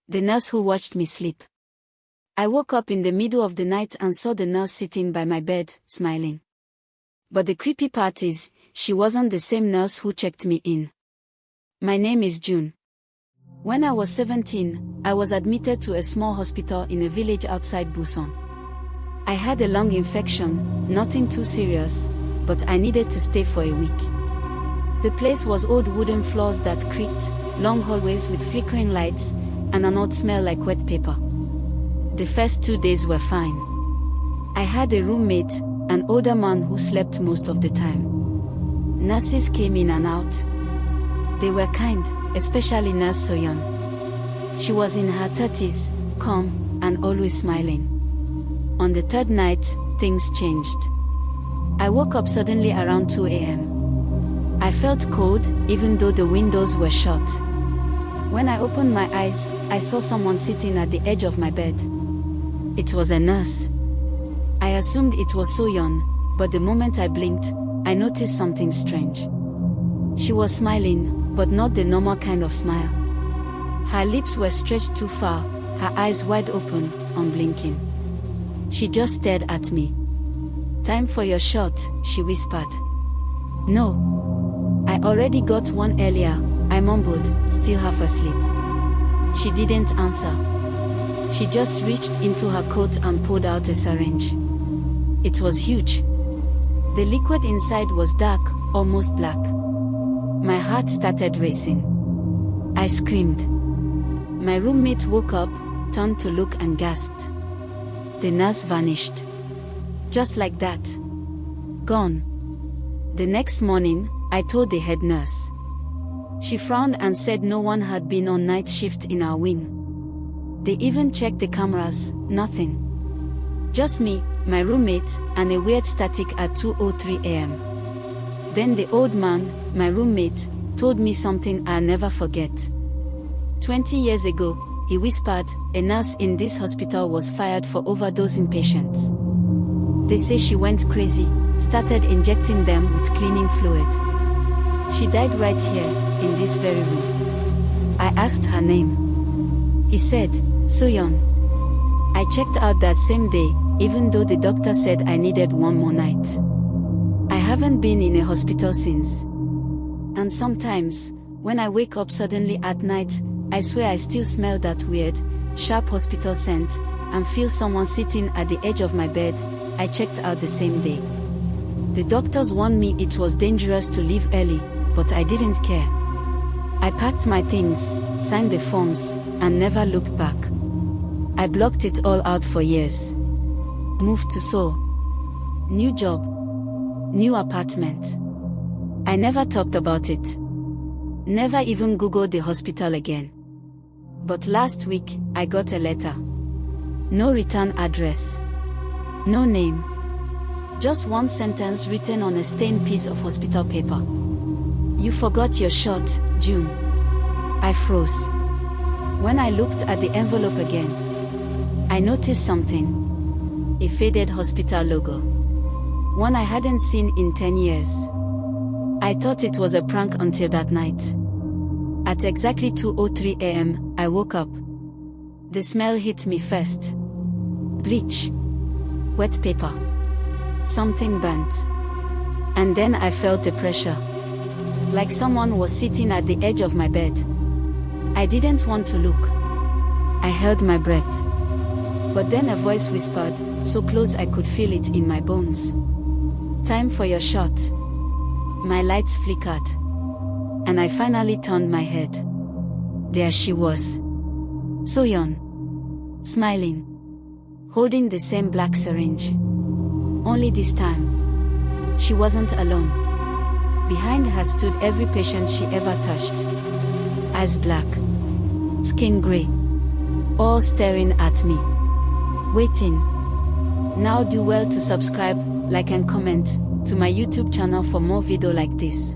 The nurse who watched me sleep. I woke up in the middle of the night and saw the nurse sitting by my bed, smiling. But the creepy part is, she wasn't the same nurse who checked me in. My name is June. When I was 17, I was admitted to a small hospital in a village outside Busan. I had a lung infection, nothing too serious, but I needed to stay for a week. The place was old wooden floors that creaked, long hallways with flickering lights, and an odd smell like wet paper. The first 2 days were fine. I had a roommate, an older man who slept most of the time. Nurses came in and out. They were kind, especially Nurse Soyeon. She was in her 30s, calm, and always smiling. On the third night, things changed. I woke up suddenly around 2 a.m. I felt cold, even though the windows were shut. When I opened my eyes, I saw someone sitting at the edge of my bed. It was a nurse. I assumed it was Soyeon, but the moment I blinked, I noticed something strange. She was smiling, but not the normal kind of smile. Her lips were stretched too far, her eyes wide open, unblinking. She just stared at me. "Time for your shot," she whispered. "No. I already got one earlier," I mumbled, still half asleep. She didn't answer. She just reached into her coat and pulled out a syringe. It was huge. The liquid inside was dark, almost black. My heart started racing. I screamed. My roommate woke up, turned to look and gasped. The nurse vanished. Just like that. Gone. The next morning, I told the head nurse. She frowned and said no one had been on night shift in our wing. They even checked the cameras, nothing. Just me, my roommate, and a weird static at 2:03 a.m. Then the old man, my roommate, told me something I'll never forget. 20 years ago, he whispered, a nurse in this hospital was fired for overdosing patients. They say she went crazy, started injecting them with cleaning fluid. She died right here, in this very room. I asked her name. He said, Soyeon. I checked out that same day, even though the doctor said I needed one more night. I haven't been in a hospital since. And sometimes, when I wake up suddenly at night, I swear I still smell that weird, sharp hospital scent, and feel someone sitting at the edge of my bed. I checked out the same day. The doctors warned me it was dangerous to leave early, but I didn't care. I packed my things, signed the forms, and never looked back. I blocked it all out for years. Moved to Seoul. New job. New apartment. I never talked about it. Never even Googled the hospital again. But last week, I got a letter. No return address. No name. Just one sentence written on a stained piece of hospital paper. You forgot your shot, June. I froze. When I looked at the envelope again, I noticed something. A faded hospital logo. One I hadn't seen in 10 years. I thought it was a prank until that night. At exactly 2:03 a.m., I woke up. The smell hit me first. Bleach. Wet paper. Something burnt. And then I felt the pressure. Like someone was sitting at the edge of my bed. I didn't want to look. I held my breath. But then a voice whispered, so close I could feel it in my bones. Time for your shot. My lights flickered. And I finally turned my head. There she was. Soyeon. Smiling. Holding the same black syringe. Only this time, she wasn't alone. Behind her stood every patient she ever touched. Eyes black. Skin gray. All staring at me. Waiting. Now do well to subscribe, like and comment to my YouTube channel for more videos like this.